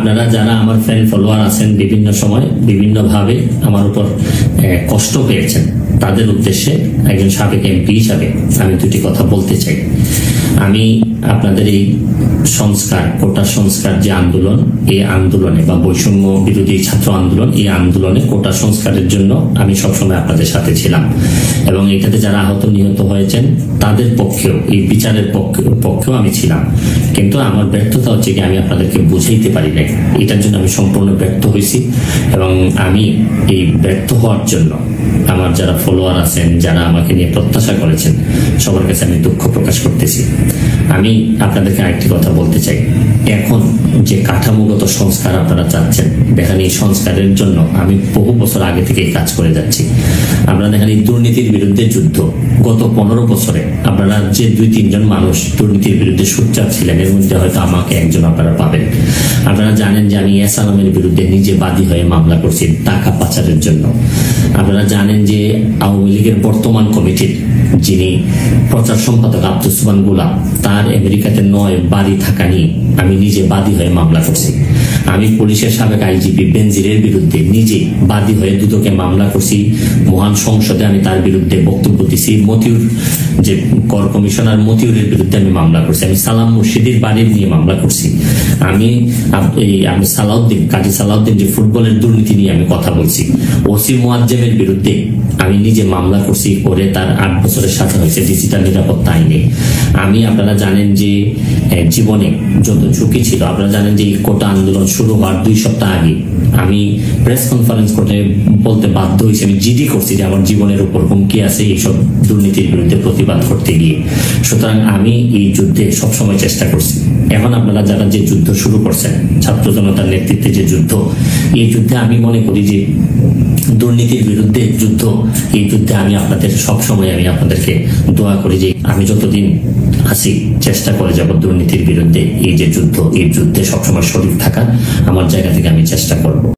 আপনারা যারা আমার ফ্যান ফলোয়ার আছেন বিভিন্ন সময় বিভিন্নভাবে আমার উপর কষ্ট পেয়েছেন, তাদের উদ্দেশ্যে একজন সাবেক এমপি হিসাবে আমি দুটি কথা বলতে চাই। আমি আপনাদের এই সংস্কার, কোটা সংস্কার যে আন্দোলন, এই আন্দোলনে বা বৈষম্য বিরোধী ছাত্র আন্দোলন, এই আন্দোলনে কোটা সংস্কারের জন্য আমি সবসময় আপনাদের সাথে ছিলাম এবং এটাতে যারা আহত নিহত হয়েছেন তাদের পক্ষেও, এই বিচারের পক্ষেও আমি ছিলাম। কিন্তু আমার ব্যর্থতা হচ্ছে কি আমি আপনাদেরকে বুঝাইতে পারি নাই, এটার জন্য আমি সম্পূর্ণ ব্যর্থ হয়েছি এবং আমি এই ব্যর্থ হওয়ার জন্য আমার যারা ফলোয়ার আছেন, যারা আমাকে নিয়ে প্রত্যাশা করেছেন, সবার কাছে আমি দুঃখ প্রকাশ করতেছি। আমি আপনাদেরকে আরেকটি কথা বলতে চাই, এখন যে কাঠামোগত সংস্কার আপনারা চাচ্ছেন, দেখেন এই সংস্কারের জন্য আমি বহু বছর আগে থেকে কাজ করে যাচ্ছি। আপনারা দেখেন এই দুর্নীতির বিরুদ্ধে যুদ্ধ গত 15 বছরে আপনারা যে 2-3 জন মানুষ দুর্নীতির বিরুদ্ধে সোচ্চার ছিলেন, এর মধ্যে হয়তো আমাকে একজন আপনারা পাবেন। আপনারা জানেন যে আমি এস আলমের বিরুদ্ধে নিজে বাদী হয়ে মামলা করছি টাকা পাচারের জন্য। আপনারা জানেন যে আওয়ামী লীগের বর্তমান কমিটির যিনি প্রচার সম্পাদক আব্দুস সুবহান গোলাম, তার আমেরিকাতে 9 বাড়ি থাকা নিয়ে আমি নিজে বাদী হয়ে মামলা করছি। আমি পুলিশের সাবেক আইজিপি বেনজিরের বিরুদ্ধে নিজে বাদী হয়ে দুদকে মামলা করছি। মহান সংসদে আমি তার বিরুদ্ধে বক্তব্য দিছি। মতিউর যে কর কমিশনার মতিউরের বিরুদ্ধে আমি মামলা করছি। আমি সালাম মুর্শিদির বাড়ির নিয়ে মামলা করছি। আমি সালাউদ্দিন, কাজী সালাউদ্দিন যে ফুটবলের দুর্নীতি নিয়ে আমি কথা বলছি। ওসি মুয়াজ্জেমের বিরুদ্ধে আমি নিজে মামলা করছি, করে তার 8 বছরের সাজা হয়েছে ডিজিটাল নিরাপত্তা আইনে। আমি, আপনারা জানেন যে জীবনে যত ঝুঁকি ছিল, আপনারা জানেন যে কোটা আন্দোলন শুরু হওয়ার 2 সপ্তাহ আগে আমি প্রেস কনফারেন্স করে বলতে বাধ্য হয়েছি, আমি জিডি করছি যে আমার জীবনের উপর হুমকি আছে এইসব দুর্নীতির বিরুদ্ধে প্রতিবাদ করতে গিয়ে। সুতরাং আমি এই যুদ্ধে সবসময় চেষ্টা করছি। এখন আপনারা যারা যে যুদ্ধ শুরু করছেন, ছাত্র জনতার নেতৃত্বে যে যুদ্ধ, এই যুদ্ধে আমি মনে করি যে দুর্নীতির বিরুদ্ধে যুদ্ধ, এই যুদ্ধে আমি আপনাদের সবসময় আমি আপনাদেরকে দোয়া করি যে আমি যতদিন আছি চেষ্টা করে যাব দুর্নীতির বিরুদ্ধে এই যে যুদ্ধ, এই যুদ্ধে সবসময় শরীর থাকার, আমার জায়গা থেকে আমি চেষ্টা করব।